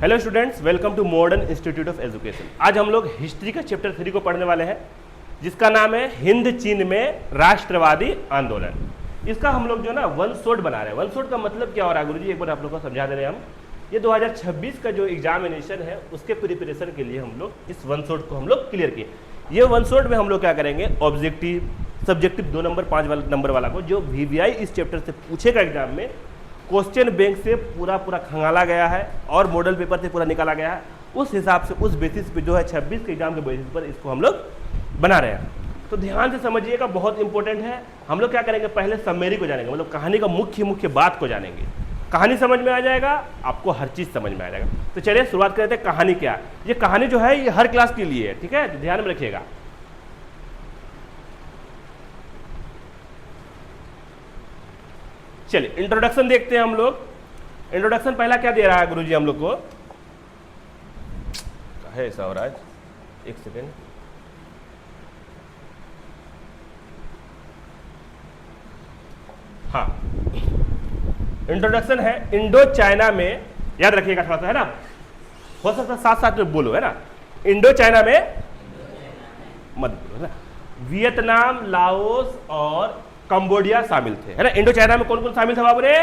Hello students, welcome to Modern Institute of Education. आज हम लोग हिस्ट्री का चैप्टर 3 को पढ़ने वाले हैं, जिसका नाम है हिंद चीन में राष्ट्रवादी आंदोलन। इसका हम लोग जो ना वन शॉट बना रहे हैं। वन शॉट का मतलब क्या हो रहा है गुरुजी, एक बार आप लोग को समझा दे रहे हैं हम। ये 2026 का जो एग्जामिनेशन है उसके प्रिपरेशन के लिए हम लोग इस वन शॉट को हम लोग क्लियर किए। ये वन शॉट में हम लोग क्या करेंगे, ऑब्जेक्टिव, सब्जेक्टिव 2 नंबर 5 नंबर वाला को जो VVI इस चैप्टर से पूछेगा एग्जाम में, क्वेश्चन बैंक से पूरा खंगाला गया है और मॉडल पेपर से पूरा निकाला गया है। उस हिसाब से उस बेसिस पे जो है 26 के एग्जाम के बेसिस पर इसको हम लोग बना रहे हैं। तो ध्यान से समझिएगा, बहुत इंपॉर्टेंट है। हम लोग क्या करेंगे, पहले समरी को जानेंगे, मतलब कहानी का मुख्य बात को जानेंगे। कहानी समझ में आ जाएगा, आपको हर चीज़ समझ में आ जाएगा। तो चलिए शुरुआत करते हैं। कहानी क्या है? ये कहानी जो है ये हर क्लास के लिए है, ठीक है, तो ध्यान में रखिएगा। चलिए इंट्रोडक्शन देखते हैं हम लोग। इंट्रोडक्शन पहला क्या दे रहा है गुरुजी हम लोग को, है ऐसा हो रहा है, एक सेकेंड। हाँ, इंट्रोडक्शन है इंडो चाइना में, याद रखिएगा थोड़ा सा, है ना, हो सकता है साथ साथ में बोलो, है ना। इंडो चाइना में मत बोलो, है ना। वियतनाम, लाओस और कंबोडिया शामिल थे, है ना। इंडो चाइना में कौन कौन शामिल था बाबू रे?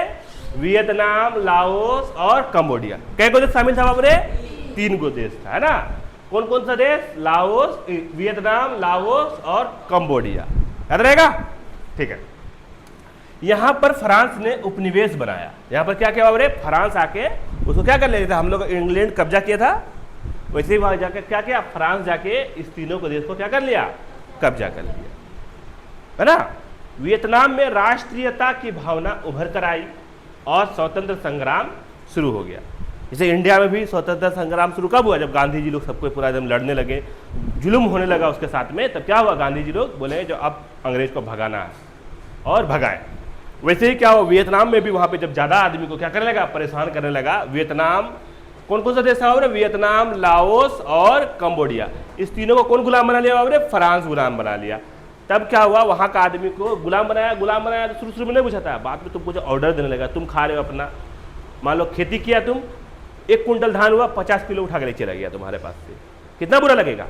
वियतनाम, लाओस और कंबोडिया। कै गो देश शामिल था बाबू रे? 3 गो देश था, है ना। कौन कौन सा देश? लाओस, वियतनाम, लाओस और कंबोडिया। याद रहेगा, ठीक है। यहां पर फ्रांस ने उपनिवेश बनाया। यहां पर क्या किया बाबू रे? फ्रांस आके उसको क्या कर लेता था, हम लोग इंग्लैंड कब्जा किया था, वैसे ही वहां जाके क्या किया, फ्रांस जाके इस तीनों को देश को क्या कर लिया, कब्जा कर लिया, है ना। वियतनाम में राष्ट्रीयता की भावना उभर कर आई और स्वतंत्र संग्राम शुरू हो गया। जैसे इंडिया में भी स्वतंत्रता संग्राम शुरू कब हुआ? जब गांधी जी लोग सबको पूरा एकदम लड़ने लगे, जुल्म होने लगा उसके साथ में, तब क्या हुआ, गांधी जी लोग बोले जो अब अंग्रेज को भगाना है और भगाए। वैसे ही क्या हुआ, वियतनाम में भी वहाँ पे जब ज़्यादा आदमी को क्या करने लगा, परेशान करने लगा। वियतनाम, कौन कौन सा देश था बाबू? वियतनाम, लाओस और कंबोडिया। इस तीनों को कौन गुलाम बना लिया बाबू? फ्रांस गुलाम बना लिया। तब क्या हुआ, वहाँ का आदमी को गुलाम बनाया तो शुरू में नहीं पूछा था, बाद में तुमको जो ऑर्डर देने लगा, तुम खा रहे हो अपना, मान लो खेती किया तुम, 1 कुंटल धान हुआ, 50 किलो उठा के ले चला गया तुम्हारे पास से, कितना बुरा लगेगा?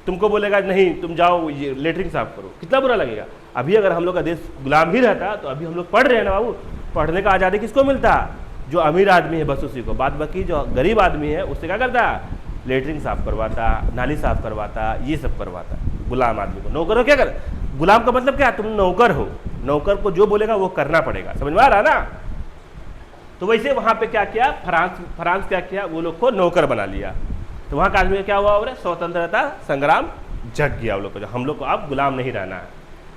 तुमको बोलेगा नहीं तुम जाओ ये लेटरिन साफ करो, कितना बुरा लगेगा? अभी अगर हम लोग का देश गुलाम ही रहता तो अभी हम लोग पढ़ रहे हैं ना बाबू। पढ़ने का आज़ादी किसको मिलता? जो अमीर आदमी है बस उसी को, बाद बाकी जो गरीब आदमी है उससे क्या करता, लेटरिन साफ करवाता, नाली साफ करवाता, ये सब करवाता। गुलाम आदमी को नौकर हो क्या कर, गुलाम का मतलब क्या, तुम नौकर हो, नौकर को जो बोलेगा वो करना पड़ेगा, समझ में आ रहा ना। तो वैसे वहां पे क्या किया, फ्रांस क्या किया, वो लोग को नौकर बना लिया। तो वहां का आदमी क्या हुआ, स्वतंत्रता संग्राम जग गया वो लोग को, हम लोग को अब गुलाम नहीं रहना है,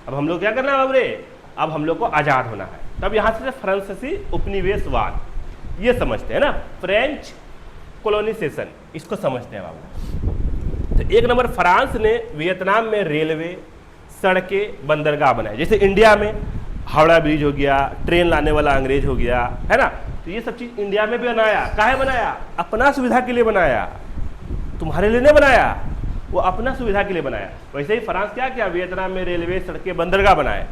अब हम लोग क्या करना है बाबरे, अब हम लोग को आजाद होना है। तब यहाँ से फ्रांसीसी उपनिवेशवाद ये समझते हैं ना, फ्रेंच कॉलोनाइजेशन, इसको समझते हैं बाबू। तो 1 नंबर, फ्रांस ने वियतनाम में रेलवे, सड़कें, बंदरगाह बनाए। जैसे इंडिया में हावड़ा ब्रिज हो गया, ट्रेन लाने वाला अंग्रेज हो गया, है ना। तो ये सब चीज़ इंडिया में भी बनाया। काहे बनाया? अपना सुविधा के लिए बनाया, तुम्हारे लिए नहीं बनाया, वो अपना सुविधा के लिए बनाया। वैसे ही फ्रांस क्या किया, वियतनाम में रेलवे, सड़कें, बंदरगाह बनाए,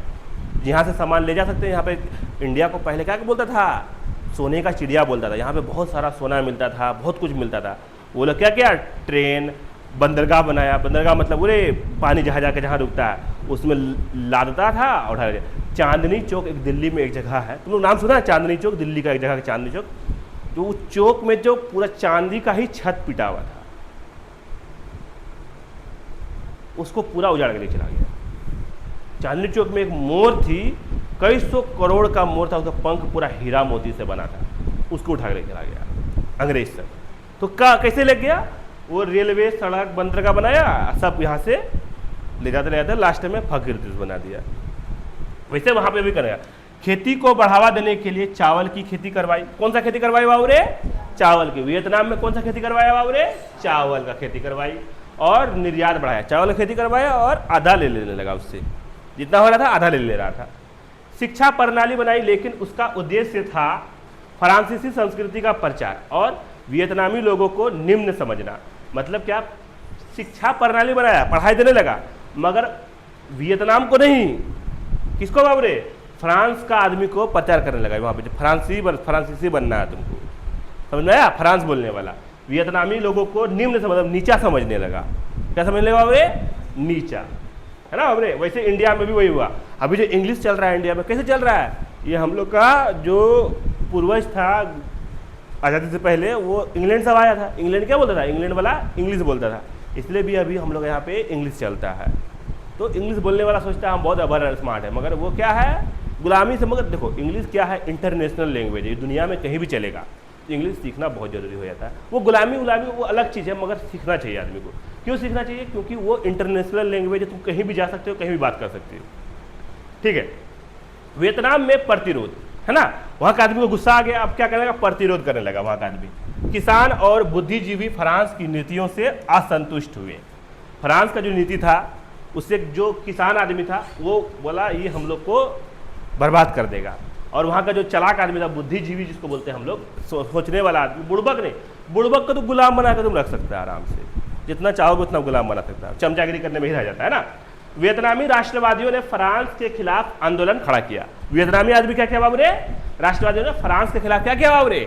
यहाँ से सामान ले जा सकते हैं। यहाँ पे इंडिया को पहले क्या बोलता था, सोने का चिड़िया बोलता था। यहाँ पे बहुत सारा सोना मिलता था, बहुत कुछ मिलता था। वो लोग क्या किया, ट्रेन, बंदरगाह बनाया। बंदरगाह मतलब पूरे पानी जहाँ जाके जहाँ रुकता है उसमें लादता था और उठा। चांदनी चौक एक दिल्ली में एक जगह है, तुम लोग नाम सुना है चांदनी चौक? दिल्ली का एक जगह चांदनी चौक, जो उस चौक में जो पूरा चांदी का ही छत पिटा हुआ था, उसको पूरा उजाड़ के ले चला गया। चांदनी चौक में एक मोर थी, कई 100 करोड़ का मोर था, उसका पंख पूरा हीरा मोती से बना था, उसको उठा के ले चला गया अंग्रेज सब। तो कैसे ले गया, वो रेलवे, सड़क, बंदरगाह बनाया, सब यहाँ से ले जाते लास्ट में फकीर देश बना दिया। वैसे वहाँ पे भी करेगा। खेती को बढ़ावा देने के लिए चावल की खेती करवाई। कौन सा खेती करवाई बाबू रे? चावल की। वियतनाम में कौन सा खेती करवाया बाबू रे? चावल का खेती करवाई। और निर्यात बढ़ाया, चावल की खेती करवाया और आधा ले लेने लगा, उससे जितना हो रहा था आधा ले रहा था। शिक्षा प्रणाली बनाई, लेकिन उसका उद्देश्य था फ्रांसीसी संस्कृति का प्रचार और वियतनामी लोगों को निम्न समझना। मतलब क्या, शिक्षा प्रणाली बनाया, पढ़ाई देने लगा, मगर वियतनाम को नहीं, किसको बाबू रे? फ्रांस का आदमी को प्रचार करने लगा वहाँ पे, फ्रांसीसी बनना है तुमको, समझ में आया, फ्रांस बोलने वाला वियतनामी लोगों को निम्न से मतलब नीचा समझने लगा। क्या समझने लगा बाबरे? नीचा, है ना बाबरे। वैसे इंडिया में भी वही हुआ। अभी जो इंग्लिश चल रहा है इंडिया में, कैसे चल रहा है? ये हम लोग का जो पूर्वज था आज़ादी से पहले, वो इंग्लैंड से आया था। इंग्लैंड क्या बोलता था? इंग्लैंड वाला इंग्लिश बोलता था, इसलिए भी अभी हम लोग यहाँ पे इंग्लिश चलता है। तो इंग्लिश बोलने वाला सोचता है हम बहुत अबर स्मार्ट है, मगर वो क्या है? गुलामी से। मगर देखो इंग्लिश क्या है? इंटरनेशनल लैंग्वेज है, दुनिया में कहीं भी चलेगा। इंग्लिश सीखना बहुत ज़रूरी हो जाता है। वो गुलामी वो अलग चीज़ है, मगर सीखना चाहिए आदमी को। क्यों सीखना चाहिए? क्योंकि वो इंटरनेशनल लैंग्वेज है, तुम कहीं भी जा सकते हो, कहीं भी बात कर सकते हो। ठीक है। वियतनाम में प्रतिरोध, है ना, वहाँ का आदमी को गुस्सा आ गया। अब क्या करने लगा? प्रतिरोध करने लगा वहाँ का आदमी। किसान और बुद्धिजीवी फ्रांस की नीतियों से असंतुष्ट हुए। फ्रांस का जो नीति था उससे जो किसान आदमी था वो बोला ये हम लोग को बर्बाद कर देगा। और वहाँ का जो चालाक आदमी था, बुद्धिजीवी जिसको बोलते हैं हम लोग, सोचने वाला आदमी, बुड़बक नहीं, बुड़बक को तो गुलाम बना कर तुम रख सकते हैं आराम से, जितना चाहोगे उतना गुलाम बना सकता है, चमचागिरी करने में ही रह जाता है ना। वियतनामी राष्ट्रवादियों ने फ्रांस के खिलाफ आंदोलन खड़ा किया। वियतनामी आदमी क्या किया बाबरे? राष्ट्रवादियों ने फ्रांस के खिलाफ क्या किया बाबरे?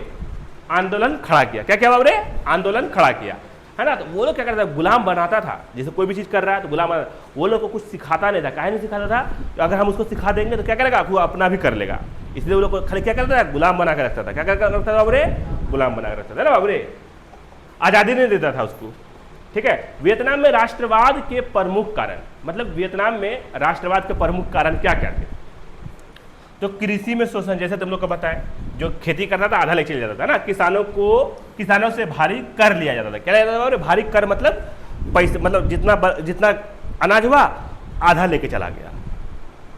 आंदोलन खड़ा किया। क्या किया बाबरे? आंदोलन खड़ा किया, है ना। तो वो लोग क्या करता था? गुलाम बनाता था। जैसे कोई भी चीज़ कर रहा है तो गुलाम बनाता। वो लोग को कुछ सिखाता नहीं था। काहे नहीं सिखाता था? तो अगर हम उसको सिखा देंगे तो क्या करेगा? वो अपना भी कर लेगा। इसलिए वो लोग को खाली क्या करता था? गुलाम बना कर रखता था। क्या करता था बाबरे? गुलाम बना कर रखता था ना बाबरे। आज़ादी नहीं देता था उसको। ठीक है। वियतनाम में राष्ट्रवाद के प्रमुख कारण, मतलब वियतनाम में राष्ट्रवाद के प्रमुख कारण क्या क्या थे? तो कृषि में शोषण, जैसे तुम लोग को बताएं, जो खेती करता था आधा लेके चल जाता था ना। किसानों से भारी कर लिया जाता था। क्या लिया जाता था? भारी कर मतलब पैसे, मतलब जितना अनाज हुआ आधा लेके चला गया।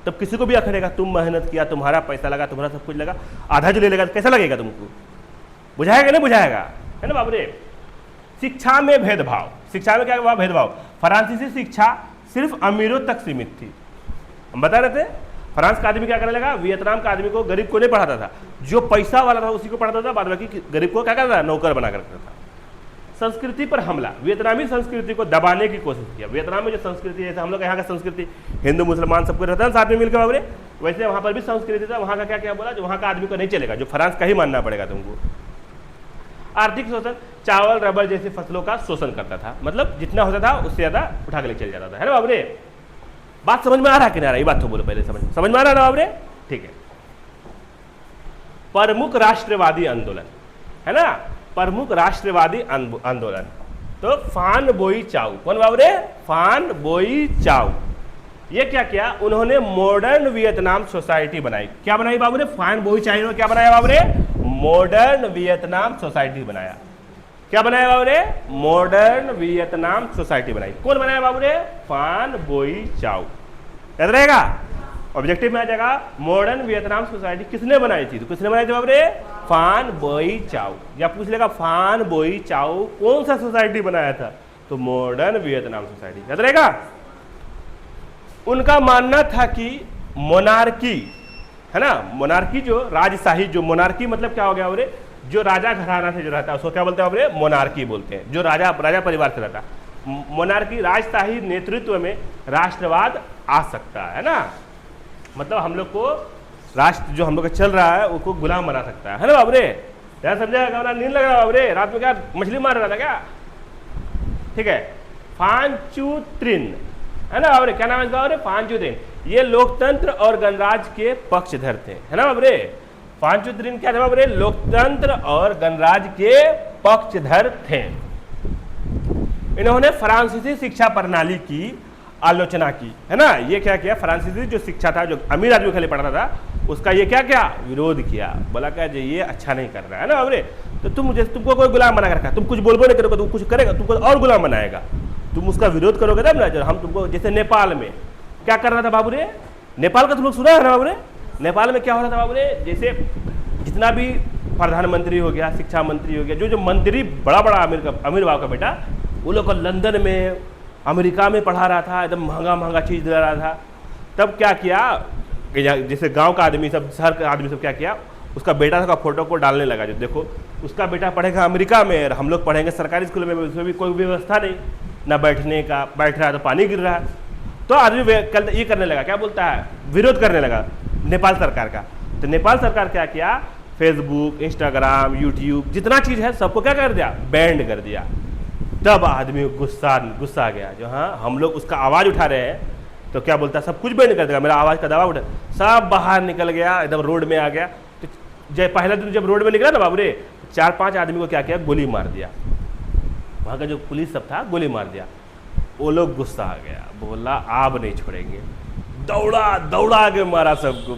तब किसी को भी अखड़ेगा, तुम मेहनत किया, तुम्हारा पैसा लगा, तुम्हारा सब कुछ लगा, आधा जो ले लेगा कैसा लगेगा तुमको? बुझाएगा नहीं बुझाएगा, है ना बाबरे। शिक्षा में भेदभाव, शिक्षा में क्या हुआ? भेदभाव। फ्रांसीसी शिक्षा सिर्फ अमीरों तक सीमित थी। हम बता रहे थे फ्रांस का आदमी क्या करने लगा? वियतनाम का आदमी को, गरीब को नहीं पढ़ाता था, जो पैसा वाला था उसी को पढ़ाता था, बाद बाकी गरीब को क्या करता था? नौकर बना कर रखता था। संस्कृति पर हमला, वियतनामी संस्कृति को दबाने की कोशिश किया। वियतनाम में जो संस्कृति, जैसे हम लोग यहाँ का संस्कृति हिंदू मुसलमान सबको रहता है साथ में मिलकर बाबरे, वैसे वहाँ पर भी संस्कृति था। वहाँ का क्या क्या बोला? जो वहाँ का आदमी को नहीं चलेगा, जो फ्रांस का ही मानना पड़ेगा तुमको। आर्थिक शोषण, चावल रबर जैसी फसलों का शोषण करता था, मतलब जितना होता था उससे ज्यादा उठा के ले चल जाता था, है ना बाबरे। बात समझ में आ रहा कि नहीं आ रहा? ये बात तो बोलो पहले, समझ में आ रहा ना बाबरे? ठीक है। प्रमुख राष्ट्रवादी आंदोलन, है ना, प्रमुख राष्ट्रवादी आंदोलन। तो फान बोई चाउ, कौन बाबरे? फान बोई चाउ। ये क्या किया? उन्होंने मॉडर्न वियतनाम सोसाइटी बनाई। क्या बनाई बाबरे? फान बोई चाउ ने क्या बनाया बाबरे? मॉडर्न वियतनाम सोसाइटी बनाया। क्या बनाया बाबरे? मॉडर्न वियतनाम सोसाइटी बनाई। कौन बनाया बाबरे? फान बोई चाउ। याद रहेगा, ऑब्जेक्टिव में आ जाएगा। मॉडर्न वियतनाम सोसाइटी किसने बनाई थी? तो किसने बनाई थी बाबरे? फान बोई चाउ। या पूछ लेगा फान बोई चाउ कौन सा सोसाइटी बनाया था? तो मॉडर्न वियतनाम सोसाइटी। याद रहेगा। उनका मानना था कि मोनार्की, है ना, मोनार्की जो राजशाही, जो मोनार्की मतलब क्या हो गया बाबरे? जो राजा घराना से जो रहता है उसको क्या बोलते हैं बाबरे? मोनार्की बोलते हैं। जो राजा परिवार से रहता है, मोनार्की, राजशाही नेतृत्व में राष्ट्रवाद आ सकता है ना। मतलब हम लोग को राष्ट्र जो हम लोग का चल रहा है उसको गुलाम बना सकता है ना बाबरे। यार समझा? नींद लग रहा है बाबरे? रात में क्या मछली मार रहा था क्या? ठीक है। फांचू त्रिन, है ना बाबरे। क्या नाम है इसका बाबरे? फांचू त्रिन। ये लोकतंत्र और गणराज के पक्षधर थे, है ना बाबरे। फांचू त्रिन क्या थे बाबरे? लोकतंत्र और गणराज के पक्षधर थे। इन्होंने फ्रांसीसी शिक्षा प्रणाली की आलोचना की, है ना। ये क्या किया? फ्रांसीसी जो शिक्षा था, जो अमीर आदमी खाली पढ़ता था, उसका ये क्या किया? विरोध किया। बोला क्या ये अच्छा नहीं कर रहा है ना बाबरे। तो तुमको कोई गुलाम बना कर रखा, तुम कुछ बोलबो नहीं करोगे, तुम कुछ करेगा, तुमको और गुलाम बनाएगा। तुम उसका विरोध करोगे तब ना। हम तुमको, जैसे नेपाल में क्या कर रहा था बाबूरे? नेपाल का तुम लोग सुना है ना बाबूरे? नेपाल में क्या हो रहा था बाबूरे? जैसे जितना भी प्रधानमंत्री हो गया, शिक्षा मंत्री हो गया, जो मंत्री बड़ा अमीर बाप का बेटा, वो लोग को लंदन में, अमेरिका में पढ़ा रहा था, एकदम महंगा चीज़ दे रहा था। तब क्या किया? जैसे गांव का आदमी सब, शहर का आदमी सब क्या किया? उसका बेटा का फोटो को डालने लगा, जो देखो उसका बेटा पढ़ेगा अमेरिका में और हम लोग पढ़ेंगे सरकारी स्कूल में, उसमें भी कोई व्यवस्था नहीं, ना बैठने का, बैठ रहा है तो पानी गिर रहा है। तो आदमी कल ये करने लगा, क्या बोलता है? विरोध करने लगा नेपाल सरकार का। तो नेपाल सरकार क्या किया? फेसबुक, इंस्टाग्राम, यूट्यूब, जितना चीज़ है सबको क्या कर दिया, बैंड कर दिया। तब आदमी को गुस्सा आ गया, जो हाँ हम लोग उसका आवाज़ उठा रहे हैं तो क्या बोलता है, सब कुछ बैंड कर देगा, मेरा आवाज़ का दबाव उठा, सब बाहर निकल गया, एकदम रोड में आ गया। तो जब पहला दिन जब रोड में निकला ना बाबू रे, 4-5 आदमी को क्या किया, गोली मार दिया। वहाँ का जो पुलिस सब था गोली मार दिया। वो लोग गुस्सा आ गया, बोला आप नहीं छोड़ेंगे, दौड़ा के मारा सबको।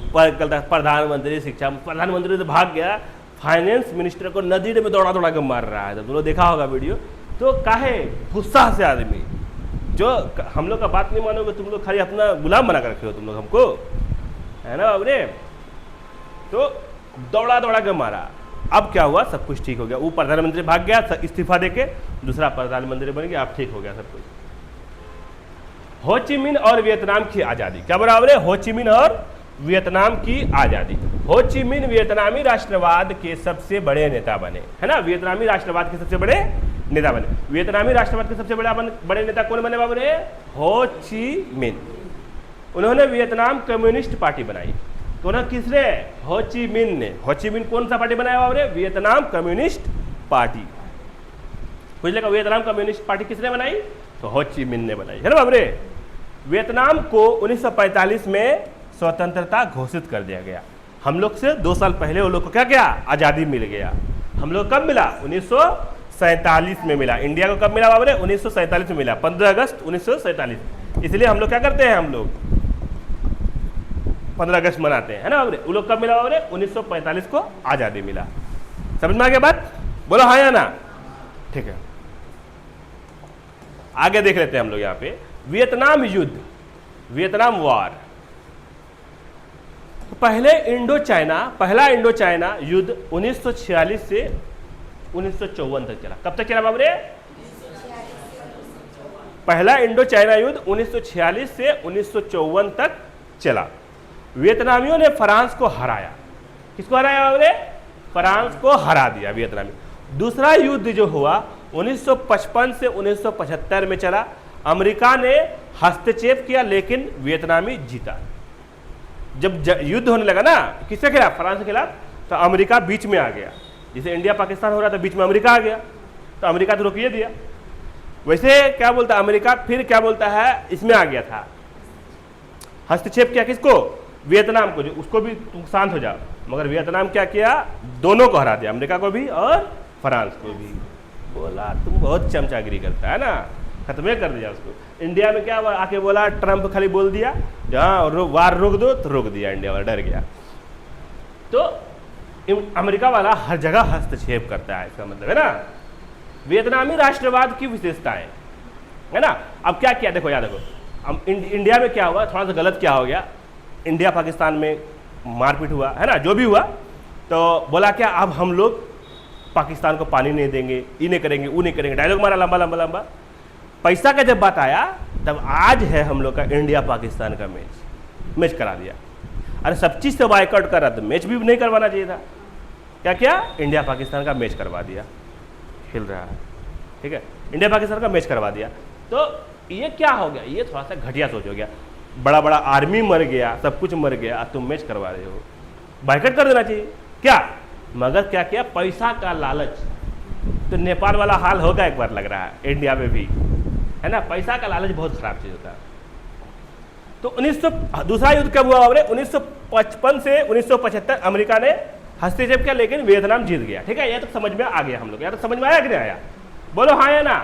प्रधानमंत्री शिक्षा, प्रधानमंत्री तो भाग गया, फाइनेंस मिनिस्टर को नदी में दौड़ा के मार रहा है। तो तुम लोग देखा होगा वीडियो। तो काहे गुस्सा से आदमी, जो हम लोग का बात नहीं मानोगे, तुम लोग खाली अपना गुलाम बना कर रखे हो तुम लोग हमको, है ना बाबू रे। तो दौड़ा के मारा। अब क्या हुआ, सब कुछ ठीक हो गया। वो प्रधानमंत्री भाग गया इस्तीफा देके, दूसरा प्रधानमंत्री बन गया, अब ठीक हो गया सब कुछ। हो ची मिन और वियतनाम की आज़ादी, क्या बराबर है, हो ची मिन और वियतनाम की आज़ादी। हो ची मिन वियतनामी राष्ट्रवाद के सबसे बड़े नेता बने, है ना, वियतनामी राष्ट्रवाद के सबसे बड़े नेता बने। वियतनामी राष्ट्रवाद के सबसे बड़े नेता कौन बने बाबू रे, हो ची मिन। उन्होंने वियतनाम कम्युनिस्ट पार्टी बनाई। तो ना किसने, हो ची मिन ने। हो ची मिन कौन सा पार्टी बनाया बाबू रे, वियतनाम कम्युनिस्ट पार्टी। कुछ लगा वियतनाम कम्युनिस्ट पार्टी किसने बनाई, तो हो ची मिन ने बनाई, है ना बाबू रे। वियतनाम को 1945 में स्वतंत्रता घोषित कर दिया गया। हम लोग से 2 साल पहले वो लोग को क्या क्या आज़ादी मिल गया। हम लोग कब मिला, 1947 में मिला। इंडिया को कब मिला बाबू रे, 1947 में मिला, 15 अगस्त 1947। इसलिए हम लोग क्या करते हैं, हम लोग 15 अगस्त मनाते हैं, है ना बाबू रे। वो लोग कब मिला बाबू रे, 1945 को आज़ादी मिला। समझ में आ गया बात, बोलो हाँ या ना, ठीक है। आगे देख लेते हैं हम लोग यहाँ पे, वियतनाम युद्ध, वियतनाम वॉर। पहला इंडो चाइना युद्ध 1946 से 1954 तक चला। कब तक चला बाबू रे, पहला इंडो चाइना युद्ध 1946 से 1954 तक चला। वियतनामियों ने फ्रांस को हराया। किसको हराया बाबू रे, फ्रांस को हरा दिया वियतनामी। दूसरा युद्ध जो हुआ 1955 से 1975 में चला। अमेरिका ने हस्तक्षेप किया लेकिन वियतनामी जीता। जब युद्ध होने लगा ना, किसके खिलाफ, फ्रांस के खिलाफ, तो अमेरिका बीच में आ गया। जैसे इंडिया पाकिस्तान हो रहा था, बीच में अमेरिका आ गया, तो अमेरिका तो रोकिए दिया। वैसे क्या बोलता अमेरिका, फिर क्या बोलता है, इसमें आ गया था, हस्तक्षेप किया किसको, वियतनाम को, जो उसको भी तुम शांत हो जाओ। मगर वियतनाम क्या किया, दोनों को हरा दिया, अमेरिका को भी और फ्रांस को भी। बोला तुम बहुत चमचागिरी करता है ना, खत्म कर दिया उसको। इंडिया में क्या आके बोला, ट्रंप खाली बोल दिया जहाँ वार रोक दो, तो रोक दिया, इंडिया वाला डर गया। तो अमेरिका वाला हर जगह हस्तक्षेप करता है, इसका मतलब है ना। वियतनामी राष्ट्रवाद की विशेषताएं, है ना। अब क्या किया, देखो याद देखो, इंडिया में क्या हुआ, थोड़ा सा गलत क्या हो गया, इंडिया पाकिस्तान में मारपीट हुआ, है ना, जो भी हुआ, तो बोला क्या, अब हम लोग पाकिस्तान को पानी नहीं देंगे, ये नहीं करेंगे, वो नहीं करेंगे, डायलॉग मारा लंबा लंबा लंबा। पैसा का जब बात आया, तब आज है हम लोग का इंडिया पाकिस्तान का मैच करा दिया। अरे सब चीज़ से बायकॉट कर रहा था, मैच भी नहीं करवाना चाहिए था। क्या क्या, इंडिया पाकिस्तान का मैच करवा दिया, खेल रहा है, ठीक है, इंडिया पाकिस्तान का मैच करवा दिया। तो ये क्या हो गया, ये थोड़ा सा घटिया सोच हो गया। बड़ा बड़ा आर्मी मर गया, सब कुछ मर गया, तुम मैच करवा रहे हो, बायकॉट कर देना चाहिए क्या। मगर क्या किया, पैसा का लालच। तो नेपाल वाला हाल होगा एक बार, लग रहा है इंडिया में भी, है ना। पैसा का लालच बहुत खराब चीज होता है। तो दूसरा युद्ध कब हुआ बाबरे, 1955 से 1975 अमेरिका ने हस्तक्षेप किया लेकिन वियतनाम जीत गया, ठीक है। यह तो समझ में आ गया हम लोग, यार तो समझ में आया कि नहीं आया, बोलो हाँ या ना।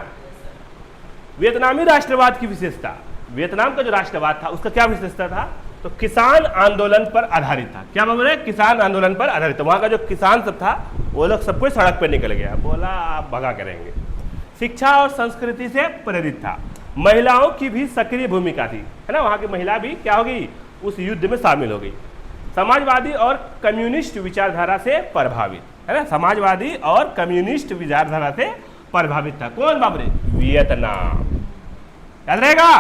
वियतनामी राष्ट्रवाद की विशेषता, वियतनाम का जो राष्ट्रवाद था उसका क्या विशेषता था, तो किसान आंदोलन पर आधारित था। क्या बोल रहे, किसान आंदोलन पर आधारित। वहां का जो किसान सब था वो लोग सब कुछ सड़क पर निकल गया, बोला आप भगा करेंगे। शिक्षा और संस्कृति से प्रेरित था। महिलाओं की भी सक्रिय भूमिका थी, है ना, वहां की महिला भी क्या होगी, उस युद्ध में शामिल हो गई। समाजवादी और कम्युनिस्ट विचारधारा से प्रभावित, है ना, समाजवादी और कम्युनिस्ट विचारधारा से प्रभावित था। कौन बाबरे, वियतनाम, याद रहेगा,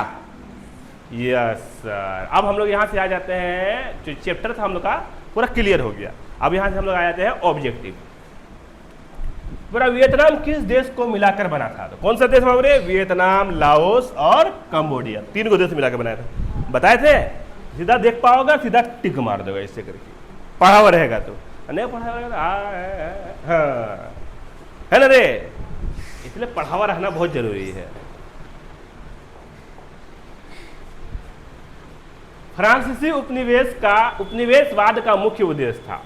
यस सर। अब हम लोग यहाँ से आ जाते हैं, जो चैप्टर था हम लोग का पूरा क्लियर हो गया। अब यहाँ से हम लोग आ जाते हैं ऑब्जेक्टिव। पूरा वियतनाम किस देश को मिलाकर बना था, तो कौन सा देश बाबरे, वियतनाम, लाओस और कंबोडिया, 3 को देश मिलाकर बनाया था। बताए थे, सीधा देख पाओगे, सीधा टिक मार दोगे, इससे करके पढ़ा हुआ रहेगा। तो नहीं पढ़ा हाँ है ना रे, इसलिए पढ़ावा रहना बहुत जरूरी है। फ्रांसीसी उपनिवेशवाद का मुख्य उद्देश्य था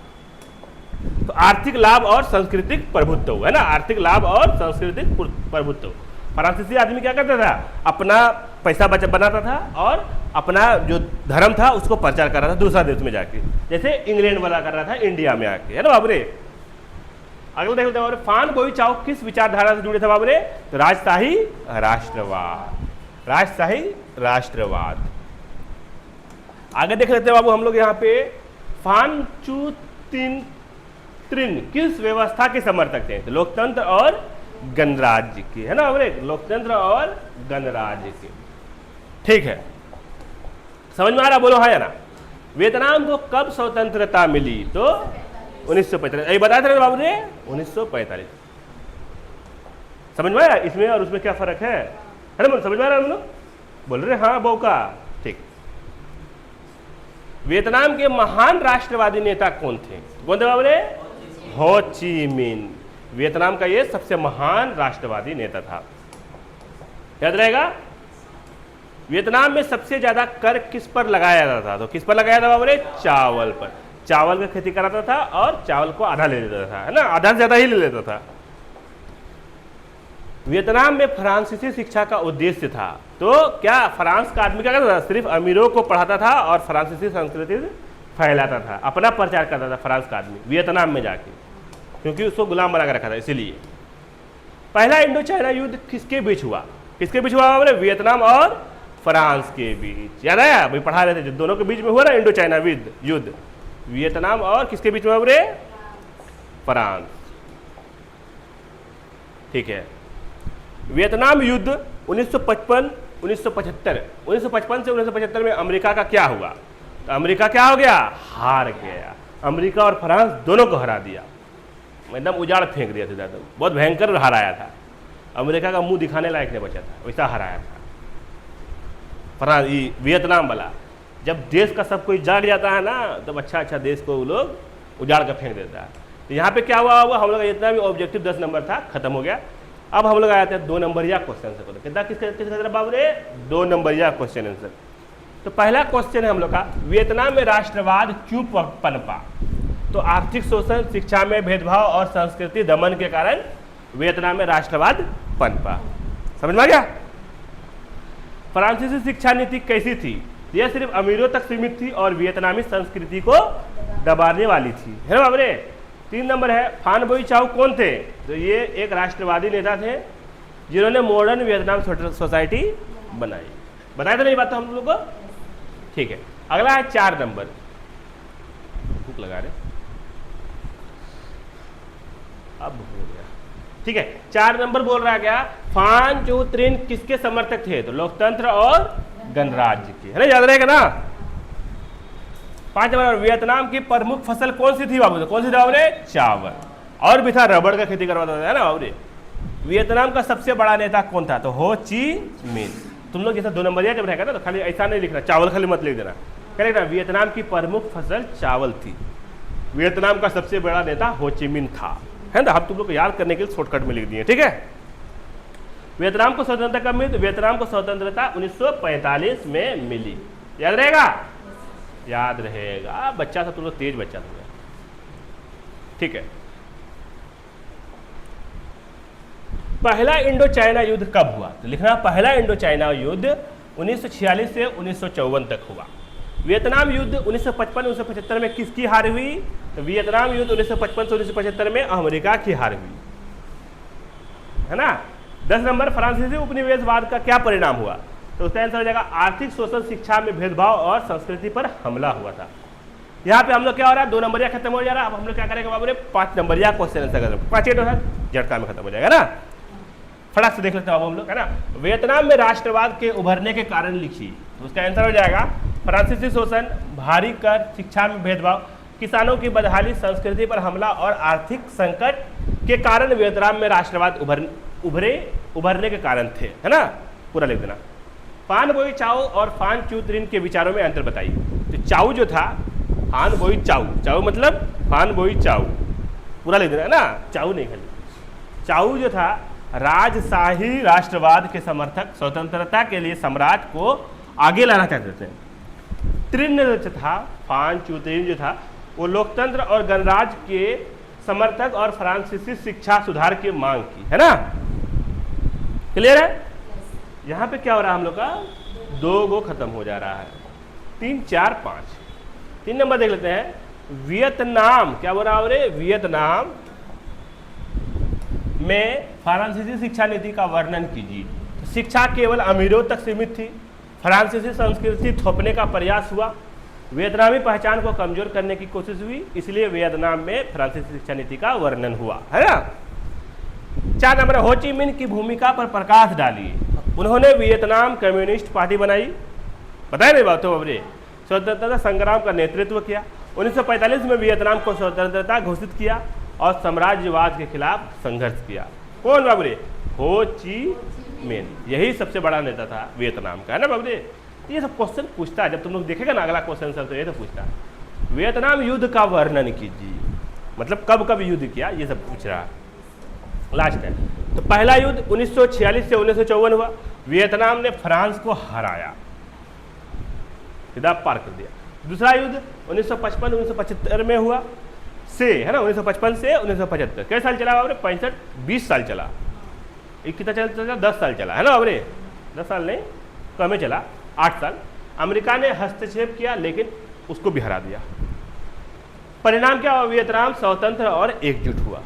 तो आर्थिक लाभ और सांस्कृतिक प्रभुत्व, है ना, आर्थिक लाभ और सांस्कृतिक प्रभुत्व। फ्रांसीसी आदमी क्या करता था, अपना पैसा बनाता था और अपना जो धर्म था उसको प्रचार कर रहा था दूसरा देश में जाके, जैसे इंग्लैंड वाला कर रहा था इंडिया में आके, है ना बाबरे। अगला देख लेते हैं फान बोई चाओ किस विचारधारा से जुड़े थे बाबरे, तो राजशाही राष्ट्रवाद, राजशाही राष्ट्रवाद। आगे देख लेते हैं बाबू हम लोग यहाँ पे फान चू त्रिन किस व्यवस्था के समर्थक थे, तो लोकतंत्र और गणराज्य के, है ना बाबरे, लोकतंत्र और गणराज्य के। ठीक है, समझ में आ रहा, बोलो हाँ या ना। वियतनाम को कब स्वतंत्रता मिली, तो 1945, यही बताया था बाबू ने 1945। समझ में आया इसमें और उसमें क्या फर्क है ना, समझ में आ रहा हम लोग, बोल रहे हाँ बौका। ठीक, वियतनाम के महान राष्ट्रवादी नेता कौन थे, कौन थे बाबू ने, हो ची मिन। वियतनाम का ये सबसे महान राष्ट्रवादी नेता था, याद रहेगा। वियतनाम में सबसे ज्यादा कर किस पर लगाया जाता था, तो किस पर लगाया था बाबू ने, चावल पर। चावल की खेती कराता था और चावल को आधा ले लेता था, है ना, आधा से ज्यादा ही ले लेता था। वियतनाम में फ्रांसीसी शिक्षा का उद्देश्य था, तो क्या फ्रांस का आदमी क्या करता था, सिर्फ अमीरों को पढ़ाता था और फ्रांसीसी संस्कृति फैलाता था, अपना प्रचार करता था फ्रांस का आदमी वियतनाम में जाके, क्योंकि उसको गुलाम बना कर रखा था इसीलिए। पहला इंडो चाइना युद्ध किसके बीच हुआ, किसके बीच हुआ, वियतनाम और फ्रांस के बीच, याद आया, भाई पढ़ा रहे थे, दोनों के बीच में हुआ ना इंडो चाइना युद्ध, वियतनाम और किसके बीच में हुआ, फ्रांस। ठीक है, वियतनाम युद्ध 1955 से 1975 में अमेरिका का क्या हुआ, तो अमेरिका क्या हो गया, हार गया। अमेरिका और फ्रांस दोनों को हरा दिया, एकदम उजाड़ फेंक दिया था, बहुत भयंकर हराया था। अमेरिका का मुंह दिखाने लायक नहीं बचा था, वैसा हराया था फ्रांस। वियतनाम वाला जब देश का सब कोई जाग जाता है ना, तब अच्छा देश को वो लोग उजाड़ कर फेंक देता है। तो यहाँ पे क्या हुआ, हम लोग इतना भी ऑब्जेक्टिव 10 नंबर था, खत्म हो गया। अब हम लोग आए थे 2 नंबरिया क्वेश्चन आंसर, कितना किसका बाबू रे, 2 नंबरिया क्वेश्चन आंसर। तो पहला क्वेश्चन है हम लोग का, वियतनाम में राष्ट्रवाद क्यों पनपा, तो आर्थिक शोषण, शिक्षा में भेदभाव और संस्कृति दमन के कारण वियतनाम में राष्ट्रवाद पनपा। समझ में आ गया। फ्रांसीसी शिक्षा नीति कैसी थी, यह सिर्फ अमीरों तक सीमित थी और वियतनामी संस्कृति को दबाने वाली थी, है ना बाबरे। 3 नंबर है, फान बोई चाओ कौन थे, तो ये एक राष्ट्रवादी नेता थे जिन्होंने मॉडर्न वियतनाम सोसाइटी बनाई। बताया था नहीं बात तो हम लोग को। ठीक है, अगला है 4 नंबर, भूख लगा रहे, अब भूख हो गया। ठीक है, 4 नंबर बोल रहा है क्या, फान चू त्रिन किसके समर्थक थे, तो लोकतंत्र और गणराज्य के, है ना, याद रहेगा ना। 5 नंबर, वियतनाम की प्रमुख फसल कौन सी थी बाबू, कौन सी थी बाबू, चावल, और भी था, रबड़ का खेती करवाता था, है ना बाबू। वियतनाम का सबसे बड़ा नेता कौन था, तो हो ची मिन। तुम लोग जैसा 2 नंबर जब रहेगा ना, तो खाली ऐसा नहीं लिखना, चावल खाली मत लिख देना, क्या लिखना, वियतनाम की प्रमुख फसल चावल थी, वियतनाम का सबसे बड़ा नेता हो ची मिन था, है ना। हम तुम लोग को याद करने के लिए शॉर्टकट में लिख दिए, ठीक है। वियतनाम को स्वतंत्रता कब मिली, तो वियतनाम को स्वतंत्रता 1945 में मिली, याद रहेगा, याद रहेगा। बच्चा था तुम लोग, तेज बच्चा था, ठीक है। पहला इंडो चाइना युद्ध कब हुआ, तो लिखना पहला इंडो चाइना युद्ध 1946 से 1954 तक हुआ। वियतनाम युद्ध 1955-1975 में किसकी हार हुई, तो वियतनाम युद्ध 1955 से 1975 में अमेरिका की हार हुई, है ना। 10 नंबर, फ्रांसीसी उपनिवेशवाद का क्या परिणाम हुआ, तो उसका आंसर हो जाएगा आर्थिक शोषण, शिक्षा में भेदभाव और संस्कृति पर हमला हुआ था। यहाँ पे हम लोग क्या हो रहा है, 2 नंबरिया खत्म हो जा रहा है। अब हम लोग क्या करेंगे बाबू, 5 नंबरिया क्वेश्चन आंसर करेंगे, 5 झटका में खत्म हो जाएगा ना। फटाक से देख लेते हैं हम लोग, है ना। वियतनाम में राष्ट्रवाद के उभरने के कारण लिखी, तो उसका आंसर हो जाएगा फ्रांसीसी शोषण, भारी कर, शिक्षा में भेदभाव, किसानों की बदहाली, संस्कृति पर हमला और आर्थिक संकट के कारण वियतनाम में राष्ट्रवाद उभरने के कारण थे, है ना। पूरा लिख देना। फान बोई चाओ और फान चू त्रिन के विचारों में अंतर बताइए। तो चाऊ जो था फान बोई चाऊ, चाऊ मतलब फान बोई चाऊ, पूरा लिख देना है ना, चाऊ नहीं खाली। चाऊ जो था राजशाही राष्ट्रवाद के समर्थक, स्वतंत्रता के लिए सम्राट को आगे लाना चाहते थे। त्रिन जो था, फान चूतेन जो था, वो लोकतंत्र और गणराज्य के समर्थक और फ्रांसीसी शिक्षा सुधार की मांग की, है ना। क्लियर है? यहाँ पे क्या हो रहा है हम लोग का, 2 गो खत्म हो जा रहा है, 3 4 5। 3 नंबर देख लेते हैं। वियतनाम, क्या बोल रहा हूँ रे, वियतनाम में फ्रांसीसी शिक्षा नीति का वर्णन कीजिए। शिक्षा केवल अमीरों तक सीमित थी, फ्रांसीसी संस्कृति थोपने का प्रयास हुआ, वियतनामी पहचान को कमजोर करने की कोशिश हुई, इसलिए वियतनाम में फ्रांसीसी शिक्षा नीति का वर्णन हुआ, है ना। 4 नंबर, हो ची मिन्ह की भूमिका पर प्रकाश डालिए। उन्होंने वियतनाम कम्युनिस्ट पार्टी बनाई, बताए नहीं बात, तो बाबरे स्वतंत्रता संग्राम का नेतृत्व किया। 1945 में वियतनाम को स्वतंत्रता घोषित किया और साम्राज्यवाद के खिलाफ संघर्ष किया। कौन बाबरे, हो ची मिन्ह, यही सबसे बड़ा नेता था वियतनाम का, है ना बाबरे। ये सब क्वेश्चन पूछता है, जब तुम लोग देखेगा ना अगला क्वेश्चन सब, तो ये तो पूछता है वियतनाम युद्ध का वर्णन कीजिए, मतलब कब कब युद्ध किया, ये सब पूछ रहा है। लास्ट है, तो पहला युद्ध 1946 से 1954 हुआ, वियतनाम ने फ्रांस को हराया, सीधा पार कर दिया। दूसरा युद्ध 1955-1975 में हुआ, से है ना, 1955 से 1975, कैसे साल चला बाबरे, 65 20 साल चला। एक कितना चला, 10 साल चला, है ना बाबरे, 10 साल नहीं कम चला, 8 साल। अमेरिका ने हस्तक्षेप किया लेकिन उसको भी हरा दिया। परिणाम क्या हुआ, वियतनाम स्वतंत्र और एकजुट हुआ,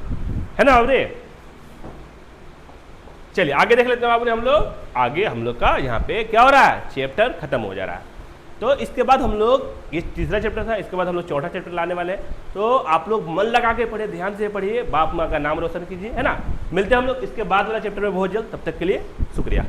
है ना बाबरे। चलिए आगे देख लेते हैं बाबू, हम लोग आगे, हम लोग का यहाँ पे क्या हो रहा है, चैप्टर खत्म हो जा रहा है। तो इसके बाद हम लोग, ये तीसरा चैप्टर था, इसके बाद हम लोग चौथा चैप्टर लाने वाले हैं। तो आप लोग मन लगा के पढ़िए, ध्यान से पढ़िए, बाप माँ का नाम रोशन कीजिए, है ना। मिलते हैं हम लोग इसके बाद वाला चैप्टर में बहुत जल्द, तब तक के लिए शुक्रिया।